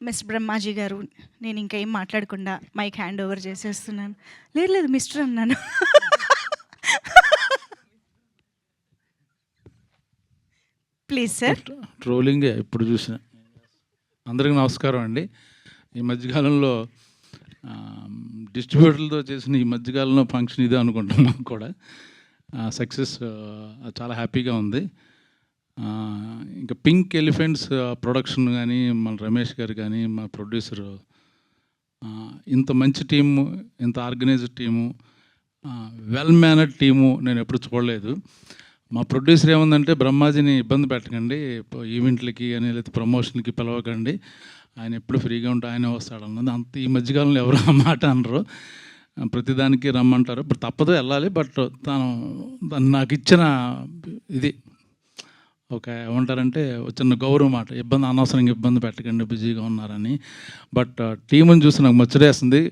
Miss Brahmaji గారు, నేను ఇంకా ఏం మాట్లాడకుండా మైక్ హ్యాండ్ ఓవర్ చేసేస్తున్నాను. లేదు లేదు మిస్టర్ అన్నాను. Please sir. ట్రోలింగే ఎప్పుడు చూసిన. అందరికీ నమస్కారం అండి. ఈ మధ్యకాలంలో డిస్ట్రిబ్యూటర్లతో చేసిన ఈ మధ్యకాలంలో ఫంక్షన్ ఇదే అనుకుంటున్నాం కూడా. సక్సెస్ చాలా హ్యాపీగా ఉంది. ఇంకా పింక్ ఎలిఫెంట్స్ ప్రొడక్షన్ కానీ, మన రమేష్ గారు కానీ, మా ప్రొడ్యూసరు, ఇంత మంచి టీము, ఇంత organised team, well mannered team నేను ఎప్పుడు చూడలేదు. మా ప్రొడ్యూసర్ ఏముందంటే, బ్రహ్మాజీని ఇబ్బంది పెట్టకండి, ఈవెంట్లకి అని లేదా ప్రమోషన్కి పిలవకండి, ఆయన ఎప్పుడు ఫ్రీగా ఉంటే ఆయనే వస్తాడు అన్నది. అంత ఈ మధ్యకాలంలో ఎవరు ఆ మాట అనరు, ప్రతిదానికి రమ్మంటారు. ఇప్పుడు తప్పదు వెళ్ళాలి. బట్ తను నాకు ఇచ్చిన ఇది ఒక ఏమంటారంటే చిన్న గౌరవం మాట, అనవసరంగా ఇబ్బంది పెట్టకండి, బిజీగా ఉన్నారని. బట్ టీముని చూసి నాకు ముచ్చటేస్తుంది.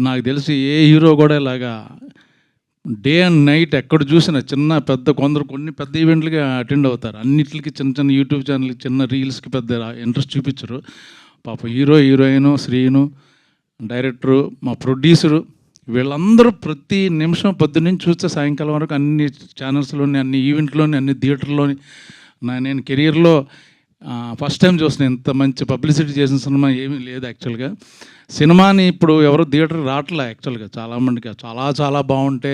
నాకు తెలిసి ఏ హీరో కూడా ఇలాగా డే అండ్ నైట్ ఎక్కడ చూసినా చిన్న పెద్ద కొన్ని పెద్ద ఈవెంట్లకి అటెండ్ అవుతారు. అన్నిటికి చిన్న చిన్న యూట్యూబ్ ఛానల్, చిన్న రీల్స్కి పెద్ద ఇంట్రెస్ట్ చూపించరు. పాప హీరోయిన్, శ్రీను, డైరెక్టరు, మా ప్రొడ్యూసరు, వీళ్ళందరూ ప్రతి నిమిషం పొద్దున్నుంచి చూస్తే సాయంకాలం వరకు అన్ని ఛానల్స్లోని, అన్ని ఈవెంట్లోని, అన్ని థియేటర్లోని నేను కెరియర్లో ఫస్ట్ టైం చూసిన ఇంత మంచి పబ్లిసిటీ చేసిన సినిమా ఏమీ లేదు. యాక్చువల్గా సినిమాని ఇప్పుడు ఎవరు థియేటర్ రావట్లే. యాక్చువల్గా చాలామందికి చాలా చాలా బాగుంటే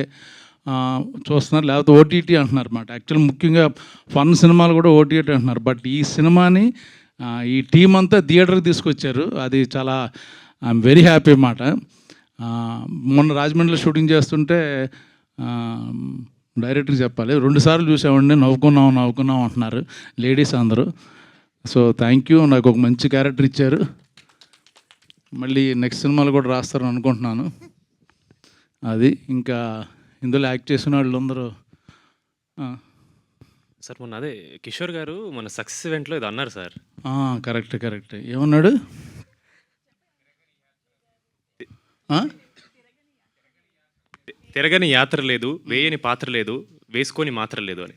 చూస్తున్నారు, లేకపోతే ఓటీటీ అంటున్నారు అన్నమాట. యాక్చువల్ ముఖ్యంగా ఫన్ సినిమాలు కూడా ఓటీటీ అంటున్నారు. బట్ ఈ సినిమాని ఈ టీం అంతా థియేటర్కి తీసుకొచ్చారు. అది చాలా ఐఎమ్ వెరీ హ్యాపీ అన్నమాట. మొన్న రాజమండ్రిలో షూటింగ్ చేస్తుంటే డైరెక్టర్కి చెప్పాలి, 2 సార్లు చూసామండి, నవ్వుకున్నాం అంటున్నారు లేడీస్ అందరూ. సో థ్యాంక్ యూ, నాకు ఒక మంచి క్యారెక్టర్ ఇచ్చారు. మళ్ళీ నెక్స్ట్ సినిమాలు కూడా రాస్తారని అనుకుంటున్నాను. అది ఇంకా ఇందులో యాక్ట్ చేసిన వాళ్ళు అందరూ. సార్ మొన్న అదే కిషోర్ గారు మన సక్సెస్ ఈవెంట్లో ఇది అన్నారు సార్. కరెక్ట్. ఏమన్నాడు? తిరగని యాత్ర లేదు, వేయని పాత్ర లేదు, వేసుకొని మాత్ర లేదు అని.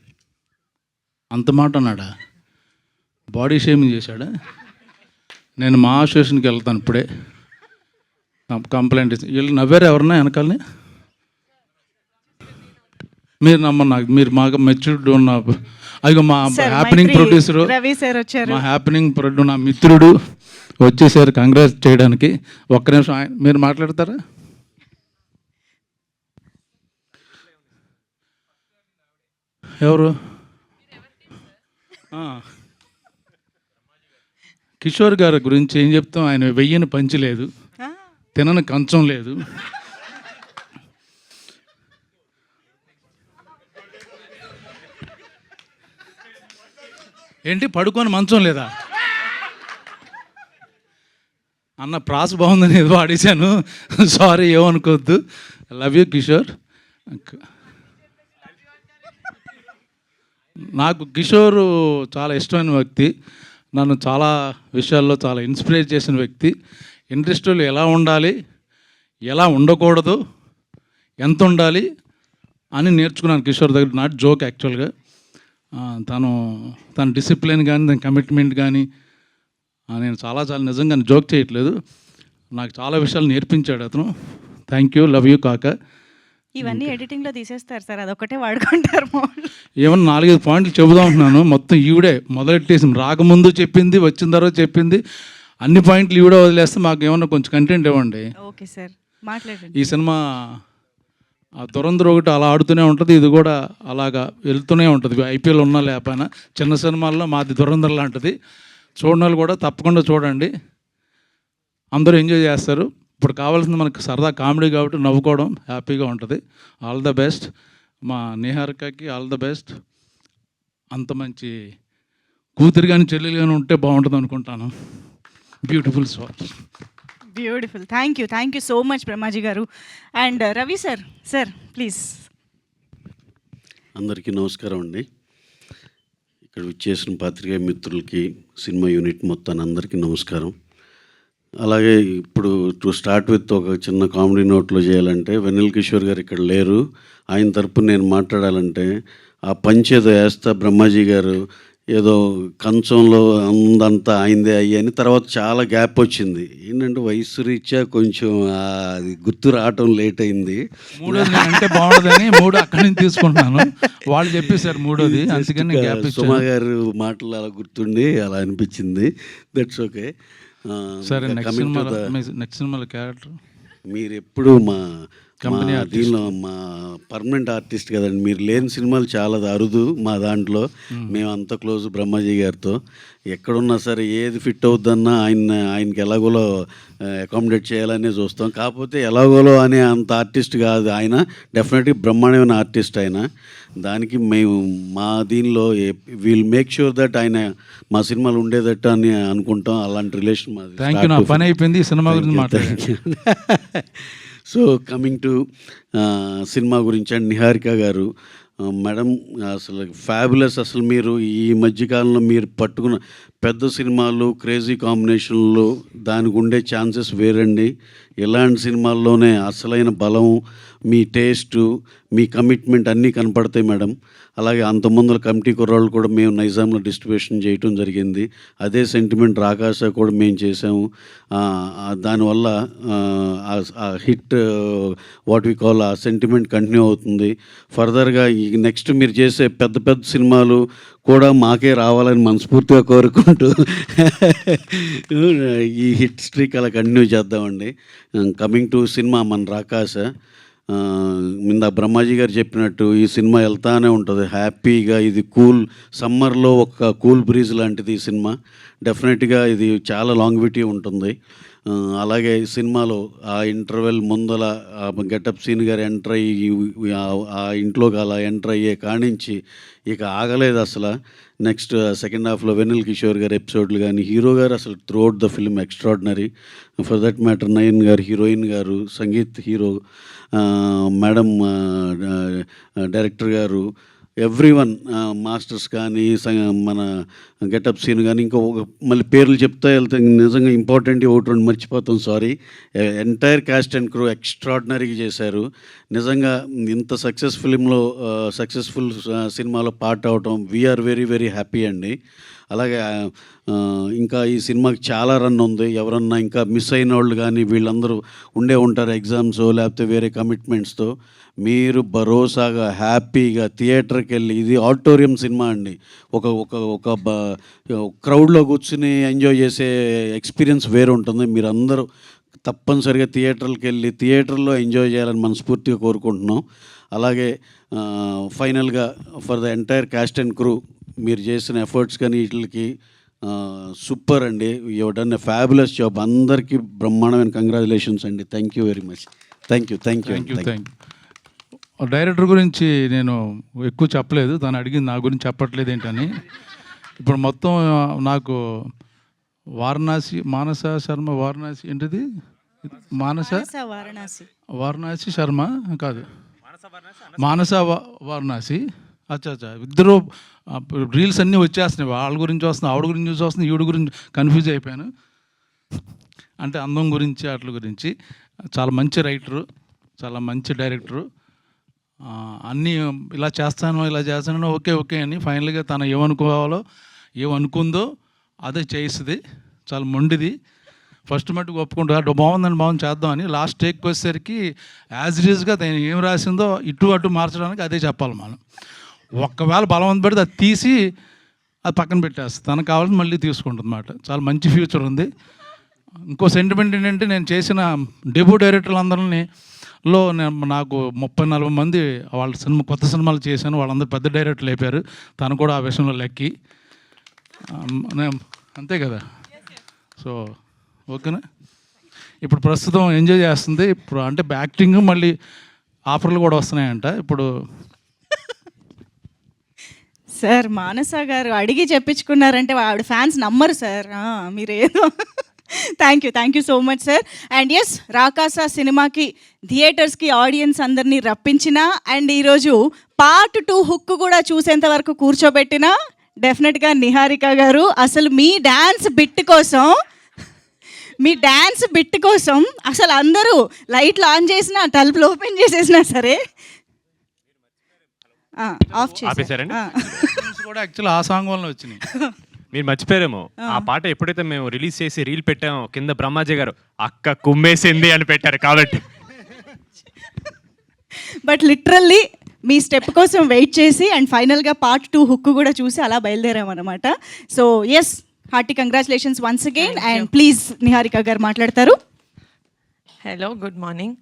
అంత మాట అన్నాడా? బాడీ షేమింగ్ చేశాడా? నేను మా అసోసియేషన్కి వెళ్తాను ఇప్పుడే, కంప్లైంట్ ఇచ్చి. వీళ్ళు నవ్వారు ఎవరన్నా వెనకాలని? మీరు నాకు మీరు మాకు మెచ్యూర్డ్ ఉన్న అయ్యో మా హ్యాపెనింగ్ ప్రొడ్యూసరు, మా హ్యాపెనింగ్ ప్రొడ్యూసర్, నా మిత్రుడు వచ్చేసారు కంగ్రాట్స్ చేయడానికి. ఒక్క నిమిషం మీరు మాట్లాడతారా? ఎవరు? కిషోర్ గారి గురించి ఏం చెప్తాం? ఆయన వెయ్యని పంచి లేదు, తినని కంచం లేదు, ఏంటి పడుకొని మంచం లేదా అన్న. ప్రాస్ బాగుందని ఏదో ఆడేశాను, సారీ, ఏమనుకోవద్దు. Love you Kishore. నాకు కిషోర్ చాలా ఇష్టమైన వ్యక్తి, నన్ను చాలా విషయాల్లో చాలా ఇన్స్పైర్ చేసిన వ్యక్తి. ఇండస్ట్రీలో ఎలా ఉండాలి, ఎలా ఉండకూడదు, ఎంత ఉండాలి అని నేర్చుకున్నాను కిషోర్ దగ్గర. నాట్ జోక్ యాక్చువల్గా. తన డిసిప్లిన్ కానీ, తన కమిట్మెంట్ కానీ, నేను చాలా నిజంగా జోక్ చేయట్లేదు, నాకు చాలా విషయాలు నేర్పించాడు అతను. థ్యాంక్ యూ, లవ్ యూ కాక. ఇవన్నీ ఎడిటింగ్లో తీసేస్తారు సార్, అదొకటే వాడుకుంటారు. ఏమన్నా 4-5 పాయింట్లు చెబుదాం అంటున్నాను, మొత్తం ఈవిడే మొదలెట్టేసి, రాకముందు చెప్పింది, వచ్చిన తర్వాత చెప్పింది, అన్ని పాయింట్లు ఈవిడే వదిలేస్తే మాకు ఏమన్నా కొంచెం కంటెంట్ ఇవ్వండి. ఓకే సార్, మాట్లాడండి. ఈ సినిమా దురంధర్ ఒకటి అలా ఆడుతూనే ఉంటుంది, ఇది కూడా అలాగా వెళ్తూనే ఉంటుంది. ఐపీఎల్ ఉన్నా లేకపోయినా చిన్న సినిమాల్లో మాది దురంధర్ లాంటిది. చూడని వాళ్ళు కూడా తప్పకుండా చూడండి, అందరూ ఎంజాయ్ చేస్తారు. ఇప్పుడు కావాల్సింది మనకు సరదా కామెడీ కాబట్టి నవ్వుకోవడం, హ్యాపీగా ఉంటుంది. ఆల్ ద బెస్ట్ మా నిహారికకి, ఆల్ ద బెస్ట్. అంత మంచి కూతురు కానీ చెల్లెలు కానీ ఉంటే బాగుంటుంది అనుకుంటాను. Beautiful sir, beautiful. Thank you so much Brahmaji గారు. And Ravi sir please. అందరికీ నమస్కారం అండి. ఇక్కడ విచ్చేసిన పాత్రికేయ మిత్రులకి, సినిమా యూనిట్ మొత్తాన్ని అందరికీ నమస్కారం. అలాగే ఇప్పుడు టు స్టార్ట్ విత్ ఒక చిన్న కామెడీ నోట్లో చేయాలంటే, వెన్నెల కిషోర్ గారు ఇక్కడ లేరు, ఆయన తరపున నేను మాట్లాడాలంటే, ఆ పంచేదో వేస్తా బ్రహ్మాజీ గారు ఏదో కంచంలో అందంతా అయిందే అయ్యని తర్వాత చాలా గ్యాప్ వచ్చింది. ఏంటంటే వయసు రీత్యా కొంచెం అది గుర్తు రావటం లేట్ అయింది. మూడోది నేను అంటే బాగుండదని మూడు అక్కడి నుంచి తీసుకుంటున్నాను. వాళ్ళు చెప్పేశారు మూడోది, అందుకని నేను గ్యాప్ ఇచ్చాను. సుమా గారు మాటలు అలా గుర్తుండి అలా అనిపించింది. That's okay. సరే, నెక్స్ట్ సినిమాలో క్యారెక్టర్ మీరు ఎప్పుడు మా కంపెనీ దీనిలో మా పర్మనెంట్ ఆర్టిస్ట్ కదండి. మీరు లేని సినిమాలు చాలా అరుదు మా దాంట్లో. మేము అంత క్లోజ్ బ్రహ్మాజీ గారితో. ఎక్కడున్నా సరే ఏది ఫిట్ అవుద్దన్నా ఆయనకి ఎలాగోలో అకామిడేట్ చేయాలనే చూస్తాం. కాకపోతే ఎలాగోలో అనే అంత ఆర్టిస్ట్ కాదు ఆయన. డెఫినెట్గా బ్రహ్మాండమైన ఆర్టిస్ట్ ఆయన. దానికి మేము మా దీనిలో విల్ మేక్ ష్యూర్ దట్ ఆయన మా సినిమాలు ఉండేదట్టు అని అనుకుంటాం. అలాంటి రిలేషన్ మాది. Thank you. నా పని అయిపోయింది, ఈ సినిమా గురించి మాట్లాడారు. సో కమింగ్ టు సినిమా గురించి అండ్ నిహారిక గారు మేడం అసలు ఫ్యాబులస్. అసలు మీరు ఈ మధ్యకాలంలో మీరు పట్టుకున్న పెద్ద సినిమాలు క్రేజీ కాంబినేషన్లు దానికి ఉండే ఛాన్సెస్ వేరండి. ఇలాంటి సినిమాల్లోనే అసలైన బలం, మీ టేస్టు, మీ కమిట్మెంట్ అన్నీ కనపడతాయి మేడం. అలాగే అంతమందుల కమిటీ కుర్రాళ్ళు కూడా మేము నైజాంలో డిస్ట్రిబ్యూషన్ చేయటం జరిగింది. అదే సెంటిమెంట్ రాకాశ కూడా మేము చేసాము. దానివల్ల ఆ హిట్ వాట్ వి కాల్ ఆ సెంటిమెంట్ కంటిన్యూ అవుతుంది. ఫర్దర్గా ఈ నెక్స్ట్ మీరు చేసే పెద్ద పెద్ద సినిమాలు కూడా మాకే రావాలని మనస్ఫూర్తిగా కోరుకుంటూ ఈ హిట్ స్ట్రీక్ అలా కంటిన్యూ చేద్దామండి. కమింగ్ టు సినిమా మన రాకాశ, ఇందా బ్రహ్మాజీ గారు చెప్పినట్టు ఈ సినిమా వెళ్తానే ఉంటుంది హ్యాపీగా. ఇది కూల్ సమ్మర్లో ఒక కూల్ బ్రీజ్ లాంటిది ఈ సినిమా. డెఫినెట్గా ఇది చాలా లాంగ్విటీ ఉంటుంది. అలాగే ఈ సినిమాలో ఆ ఇంటర్వెల్ ముందల గెటప్ సీన్ గారు ఎంటర్ అయ్యి ఆ ఇంట్లోకి అలా ఎంటర్ అయ్యే కానించి ఇక ఆగలేదు అసలు. నెక్స్ట్ సెకండ్ హాఫ్లో వెన్నెల కిషోర్ గారు ఎపిసోడ్లు కానీ, హీరో గారు అసలు throughout the film extraordinary. For that matter Nayan గారు, హీరోయిన్ గారు, సంగీత్ హీరో మేడం, డైరెక్టర్ గారు, ఎవ్రీవన్, మాస్టర్స్ కానీ, మన గెటప్ సీన్ కానీ, ఇంకా మళ్ళీ పేర్లు చెప్తా వెళ్తే నిజంగా ఇంపార్టెంట్ ఒకటి రెండు మర్చిపోతాం, sorry. Entire cast and crew ఎక్స్ట్రాడినరీగా చేశారు. నిజంగా ఇంత సక్సెస్ఫుల్ సినిమాలో పార్ట్ అవటం వీఆర్ వెరీ వెరీ హ్యాపీ అండి. అలాగే ఇంకా ఈ సినిమాకి చాలా రన్ ఉంది. ఎవరన్నా ఇంకా మిస్ అయిన వాళ్ళు కానీ వీళ్ళందరూ ఉండే ఉంటారు ఎగ్జామ్స్ లేకపోతే వేరే కమిట్మెంట్స్తో. మీరు భరోసాగా హ్యాపీగా థియేటర్కి వెళ్ళి, ఇది ఆడిటోరియం సినిమా అండి. ఒక క్రౌడ్లో కూర్చుని ఎంజాయ్ చేసే ఎక్స్పీరియన్స్ వేరే ఉంటుంది. మీరు అందరూ తప్పనిసరిగా థియేటర్కి వెళ్ళి థియేటర్లో ఎంజాయ్ చేయాలని మనస్ఫూర్తిగా కోరుకుంటున్నాం. అలాగే ఫైనల్గా for the entire cast and crew మీరు చేసిన ఎఫర్ట్స్ కానీ వీటికి సూపర్ అండి. You done a fabulous job. అందరికీ బ్రహ్మాండమైన కంగ్రాచులేషన్స్ అండి. Thank you very much. Thank you. Director గురించి నేను ఎక్కువ చెప్పలేదు, తను అడిగింది నా గురించి చెప్పట్లేదు ఏంటని. ఇప్పుడు మొత్తం నాకు మానస శర్మ వారణాసి ఏంటిది వారణాసి శర్మ కాదు, మానస వారణాసి. అచ్చా, ఇద్దరు రీల్స్ అన్నీ వచ్చేస్తున్నాయి. వాళ్ళ గురించి వస్తున్నాయి, ఆవిడ గురించి వస్తున్నాయి, ఈవిడ గురించి కన్ఫ్యూజ్ అయిపోయాను. అంటే అందం గురించి వాటి గురించి. చాలా మంచి రైటరు, చాలా మంచి డైరెక్టరు. అన్నీ ఇలా చేస్తాను ఓకే అని ఫైనల్గా తను ఏమనుకుందో అదే చేస్తుంది. చాలా మొండిది. ఫస్ట్ మట్టుకు ఒప్పుకుంటూ బాగుంది చేద్దామని. లాస్ట్ టేక్కి వచ్చేసరికి యాజ్ ఇట్ ఈజ్గా తను ఏం రాసిందో ఇటు అటు మార్చడానికి అదే చెప్పాలి మనం. ఒక్కవేళ బలవంత పెడితే అది తీసి అది పక్కన పెట్టేస్తుంది. తనకు కావాలని మళ్ళీ తీసుకుంటుంది అన్నమాట. చాలా మంచి ఫ్యూచర్ ఉంది. ఇంకో సెంటిమెంట్ ఏంటంటే, నేను చేసిన డెబ్యూ డైరెక్టర్లందరినీ నాకు 30-40 మంది వాళ్ళ కొత్త సినిమాలు చేశాను. వాళ్ళందరూ పెద్ద డైరెక్టర్లు అయిపోయారు. తను కూడా ఆ విషయంలో లెక్కి. అంతే కదా. సో ఓకేనా. ఇప్పుడు ప్రస్తుతం ఎంజాయ్ చేస్తుంది. ఇప్పుడు అంటే యాక్టింగ్ మళ్ళీ ఆఫర్లు కూడా వస్తున్నాయంట ఇప్పుడు. సార్ మానస గారు అడిగి చెప్పించుకున్నారంటే ఆవిడ ఫ్యాన్స్ నమ్మరు సార్. మీరేదో thank you so much sir. And yes, Rakasa సినిమాకి థియేటర్స్కి ఆడియన్స్ అందరినీ రప్పించిన అండ్ ఈరోజు పార్ట్ 2 హుక్ కూడా చూసేంత వరకు కూర్చోబెట్టిన డెఫినెట్గా నిహారిక గారు. అసలు మీ డ్యాన్స్ బిట్ కోసం అసలు అందరూ లైట్లు ఆన్ చేసినా, తలుపులు ఓపెన్ చేసేసినా సరే ఆఫ్ చేశారండి. కూడా యాక్చువల్లీ ఆ సాంగ్ వల్ల వచ్చినాయి. మీరు మర్చిపోయారేమో, ఆ పాట ఎప్పుడైతే మేము రిలీజ్ చేసి రీల్ పెట్టామో కింద బ్రహ్మాజీ గారు అక్క కుమ్మేసింది అని పెట్టారు కాబట్టి. బట్ లిటరల్లీ మీ స్టెప్ కోసం వెయిట్ చేసి అండ్ ఫైనల్గా పార్ట్ 2 హుక్ కూడా చూసి అలా బయలుదేరామన్నమాట. So yes, hearty congratulations once again. And please Niharika గారు మాట్లాడతారు. Hello, good morning.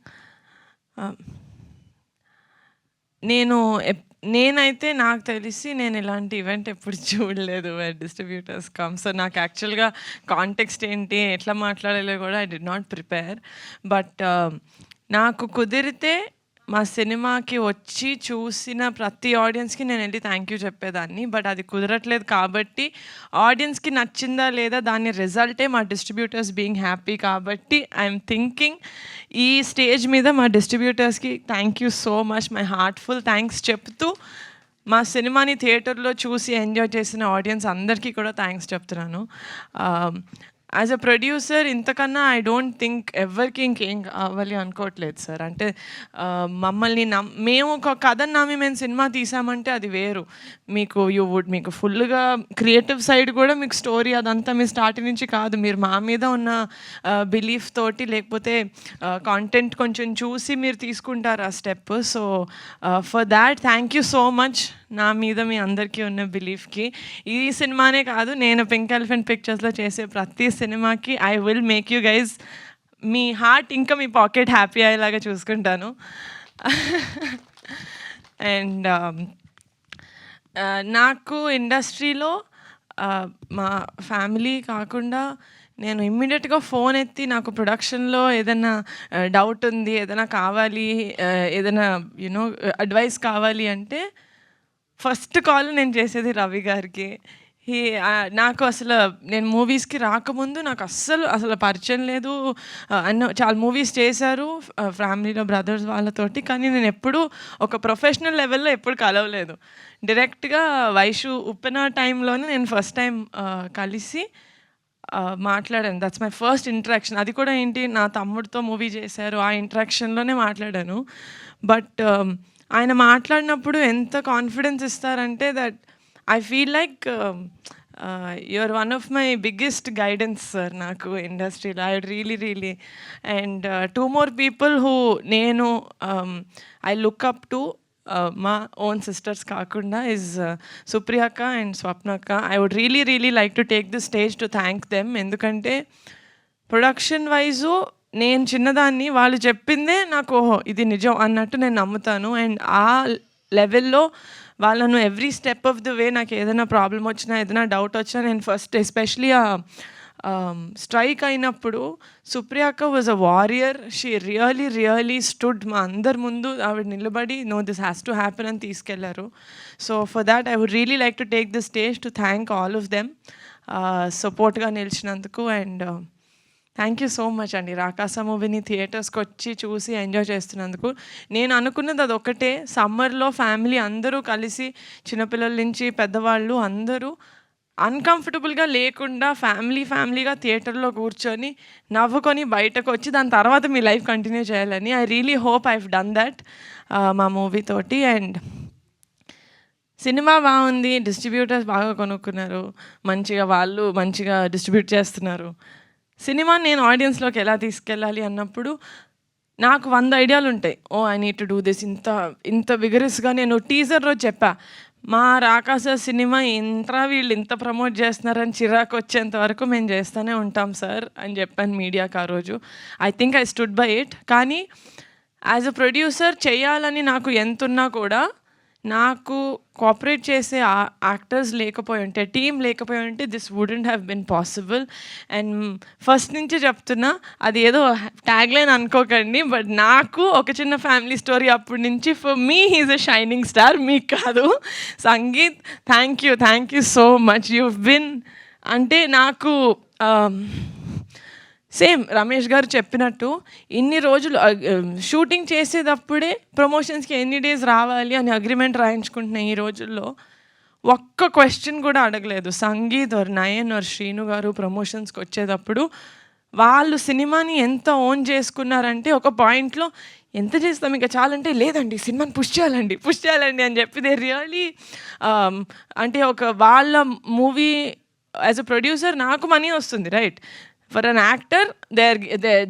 నేనైతే నాకు తెలిసి నేను ఇలాంటి ఈవెంట్ ఎప్పుడు చూడలేదు వేర్ డిస్ట్రిబ్యూటర్స్ కమ్. సో నాకు యాక్చువల్గా కాంటెక్స్ట్ ఏంటి, ఎట్లా మాట్లాడాలో కూడా I did not prepare. But నాకు కుదిరితే మా సినిమాకి వచ్చి చూసిన ప్రతి ఆడియన్స్కి నేను వెళ్ళి థ్యాంక్ యూ చెప్పేదాన్ని. బట్ అది కుదరట్లేదు కాబట్టి ఆడియన్స్కి నచ్చిందా లేదా దాని రిజల్టే మా డిస్ట్రిబ్యూటర్స్ బీయింగ్ హ్యాపీ. కాబట్టి ఐఎమ్ థింకింగ్ ఈ స్టేజ్ మీద మా డిస్ట్రిబ్యూటర్స్కి thank you so much, my heartful thanks చెప్తూ మా సినిమాని థియేటర్లో చూసి ఎంజాయ్ చేసిన ఆడియన్స్ అందరికీ కూడా థ్యాంక్స్ చెప్తున్నాను. యాజ్ అ ప్రొడ్యూసర్ ఇంతకన్నా ఐ డోంట్ థింక్ ఎవరికి ఇంకేం కావాలి అనుకోవట్లేదు సార్. అంటే మమ్మల్ని మేము ఒక కథను నమ్మి మేము సినిమా తీసామంటే అది వేరు. మీకు ఫుల్గా క్రియేటివ్ సైడ్ కూడా మీకు స్టోరీ అదంతా మీ స్టార్టింగ్ నుంచి కాదు, మీరు మా మీద ఉన్న బిలీఫ్ తోటి లేకపోతే కాంటెంట్ కొంచెం చూసి మీరు తీసుకుంటారు ఆ step. So for that thank you so much, నా మీద మీ అందరికీ ఉన్న బిలీఫ్కి. ఈ సినిమానే కాదు, నేను పింక్ ఎలిఫెంట్ పిక్చర్స్లో చేసే ప్రతి సినిమాకి I will make you guys me heart ఇంకా మీ పాకెట్ హ్యాపీ అయ్యేలాగా చూసుకుంటాను. అండ్ నాకు ఇండస్ట్రీలో మా ఫ్యామిలీ కాకుండా నేను ఇమ్మీడియట్గా ఫోన్ ఎత్తి నాకు ప్రొడక్షన్లో ఏదైనా డౌట్ ఉంది, ఏదైనా కావాలి, ఏదైనా యూనో అడ్వైస్ కావాలి అంటే ఫస్ట్ కాల్ నేను చేసేది రవి గారికి. నాకు అసలు నేను మూవీస్కి రాకముందు నాకు అసలు పరిచయం లేదు. చాలా మూవీస్ చేశారు ఫ్యామిలీలో బ్రదర్స్ వాళ్ళతోటి, కానీ నేను ఎప్పుడూ ఒక ప్రొఫెషనల్ లెవెల్లో ఎప్పుడు కలవలేదు. డైరెక్ట్గా వైషు ఉప్పెన టైంలోనే నేను ఫస్ట్ టైం కలిసి మాట్లాడాను. That's my first interaction. అది కూడా ఏంటి, నా తమ్ముడితో మూవీ చేశారు, ఆ ఇంటరాక్షన్లోనే మాట్లాడాను. బట్ ఆయన మాట్లాడినప్పుడు ఎంత కాన్ఫిడెన్స్ ఇస్తారంటే that I feel like you are one of my biggest guidance sir నాకు ఇండస్ట్రీలో. I really and 2 more people who నేను ఐ లుక్ అప్ టు మా ఓన్ సిస్టర్స్ కాకుండా ఇస్ సుప్రియక్క అండ్ స్వప్నక్క. I would really like to take the stage to thank them. ఎందుకంటే production wise నేను చిన్నదాన్ని, వాళ్ళు చెప్పిందే నాకు ఓహో ఇది నిజం అన్నట్టు నేను నమ్ముతాను. అండ్ ఆ లెవెల్లో వాళ్ళను every step of the way నాకు ఏదైనా ప్రాబ్లం వచ్చినా, ఏదైనా డౌట్ వచ్చినా నేను ఫస్ట్ ఎస్పెషలీ స్ట్రైక్ అయినప్పుడు సుప్రియక్క was a warrior. She really stood మా అందరి ముందు ఆవిడ నిలబడి no this has to happen అని తీసుకెళ్లారు. So for that I would really like to take the stage to thank all of them సపోర్ట్గా నిలిచినందుకు. And thank you so much అండి, రాకాస మూవీని థియేటర్స్కి వచ్చి చూసి ఎంజాయ్ చేస్తున్నందుకు. నేను అనుకున్నది అదొకటే, సమ్మర్లో ఫ్యామిలీ అందరూ కలిసి చిన్నపిల్లల నుంచి పెద్దవాళ్ళు అందరూ అన్కంఫర్టబుల్గా లేకుండా ఫ్యామిలీగా థియేటర్లో కూర్చొని నవ్వుకొని బయటకు వచ్చి దాని తర్వాత మీ లైఫ్ కంటిన్యూ చేయాలని I really hope I done that మా మూవీ తోటి. అండ్ సినిమా బాగుంది, డిస్ట్రిబ్యూటర్స్ బాగా కొనుక్కున్నారు, వాళ్ళు మంచిగా డిస్ట్రిబ్యూట్ చేస్తున్నారు. సినిమా నేను ఆడియన్స్లోకి ఎలా తీసుకెళ్ళాలి అన్నప్పుడు నాకు 100 ఐడియాలు ఉంటాయి. I need to do this. ఇంత విగరస్గా నేను టీజర్ రోజు చెప్పా, మా రాకాస సినిమా వీళ్ళు ఇంత ప్రమోట్ చేస్తున్నారని చిరాకు వచ్చేంత వరకు మేము చేస్తూనే ఉంటాం సార్ అని చెప్పాను మీడియాకి ఆ రోజు. I think I stood by it. కానీ యాజ్ అ ప్రొడ్యూసర్ చేయాలని నాకు ఎంతున్నా కూడా నాకు కోఆపరేట్ చేసే యాక్టర్స్ లేకపోయి ఉంటే, టీం లేకపోయి ఉంటే this wouldn't have been possible. And first నుంచి చెప్తున్నా, అది ఏదో ట్యాగ్లైన్ అనుకోకండి, బట్ నాకు ఒక చిన్న ఫ్యామిలీ స్టోరీ అప్పటి నుంచి for me he's a shining star, మీకు కాదు. Sangeet thank you so much. You been అంటే నాకు సేమ్ రమేష్ గారు చెప్పినట్టు ఇన్ని రోజులు షూటింగ్ చేసేటప్పుడే ప్రమోషన్స్కి ఎన్ని డేస్ రావాలి అని అగ్రిమెంట్ రాయించుకుంటున్నాయి. ఈ రోజుల్లో ఒక్క క్వశ్చన్ కూడా అడగలేదు. సంగీత్ నయన్ శ్రీను గారు ప్రమోషన్స్కి వచ్చేటప్పుడు వాళ్ళు సినిమాని ఎంత ఓన్ చేసుకున్నారంటే ఒక పాయింట్లో ఎంత చేస్తాం ఇంకా చాలంటే, లేదండి సినిమాని పుష్ చేయాలండి అని చెప్పి దే రియలీ అంటే ఒక వాళ్ళ మూవీ యాజ్ అ ప్రొడ్యూసర్ నాకు మనీ వస్తుంది, right? For an actor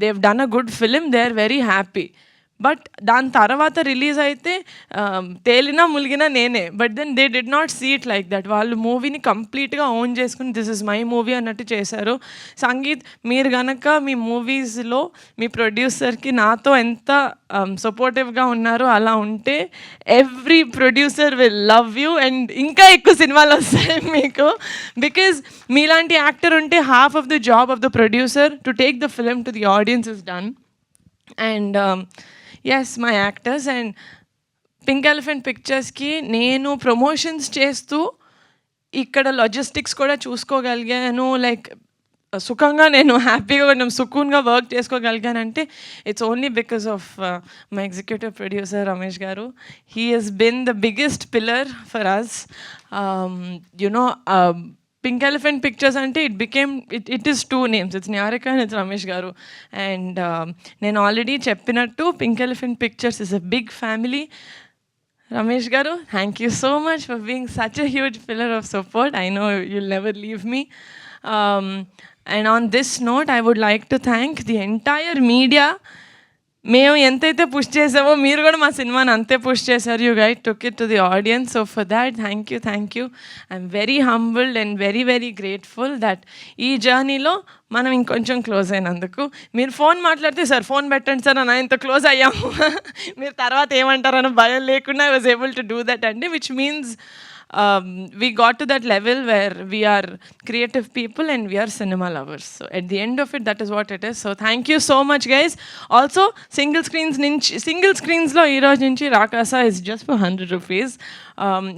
they've done a good film, they are very happy. But దాని తర్వాత రిలీజ్ అయితే తేలినా ములిగినా నేనే. But then they did not see it like that. వాళ్ళు మూవీని కంప్లీట్గా ఓన్ చేసుకుని దిస్ ఇస్ మై మూవీ అన్నట్టు చేశారు. సంగీత్, మీరు గనక మీ మూవీస్లో మీ ప్రొడ్యూసర్కి నాతో ఎంత సపోర్టివ్గా ఉన్నారో అలా ఉంటే every producer will love you and ఇంకా ఎక్కువ సినిమాలు వస్తాయి మీకు. బికాజ్ మీలాంటి యాక్టర్ ఉంటే half of the job of the producer to take the film to the audience is done. And yes, my actors and Pink Elephant పిక్చర్స్కి నేను promotions చేస్తూ ఇక్కడ లాజిస్టిక్స్ కూడా చూసుకోగలిగాను. లైక్ సుఖంగా నేను హ్యాపీగా కొంచెం సుకూన్గా వర్క్ చేసుకోగలిగానంటే it's only because of my executive producer Ramesh గారు. He has been the biggest pillar for us. You know Pink Elephant Pictures అంటే it is 2 names, it's Niharika and it's Ramesh గారు. అండ్ నేను ఆల్రెడీ చెప్పినట్టు Pink Elephant Pictures is a big family. Ramesh గారు, thank you so much for being such a huge pillar of support. I know you'll never leave me. And on this note I would like to thank the entire media. మేము ఎంతైతే push చేసామో మీరు కూడా మా సినిమాని అంతే push చేశారు. You guide took it to the audience. So for that thank you. I'm very humbled and very very grateful that ఈ జర్నీలో మనం ఇంకొంచెం క్లోజ్ అయినందుకు. మీరు ఫోన్ మాట్లాడితే సార్ ఫోన్ పెట్టండి సార్ అని ఇంత క్లోజ్ అయ్యాము, మీరు తర్వాత ఏమంటారని భయం లేకుండా I was able to do that అండి, which means we got to that level where we are creative people and we are cinema lovers. So at the end of it, that is what it is. So thank you so much guys. Also single screens lo ee roju nunchi Rakasa is just for 100 rupees.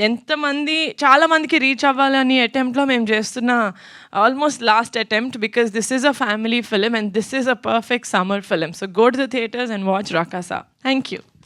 ఎంతమంది చాలా మందికి reach అవ్వాలని అటెంప్ట్లో మేము చేస్తున్న almost last attempt, because this is a family film and this is a perfect summer film. So go to the theatres and watch Rakasa. Thank you.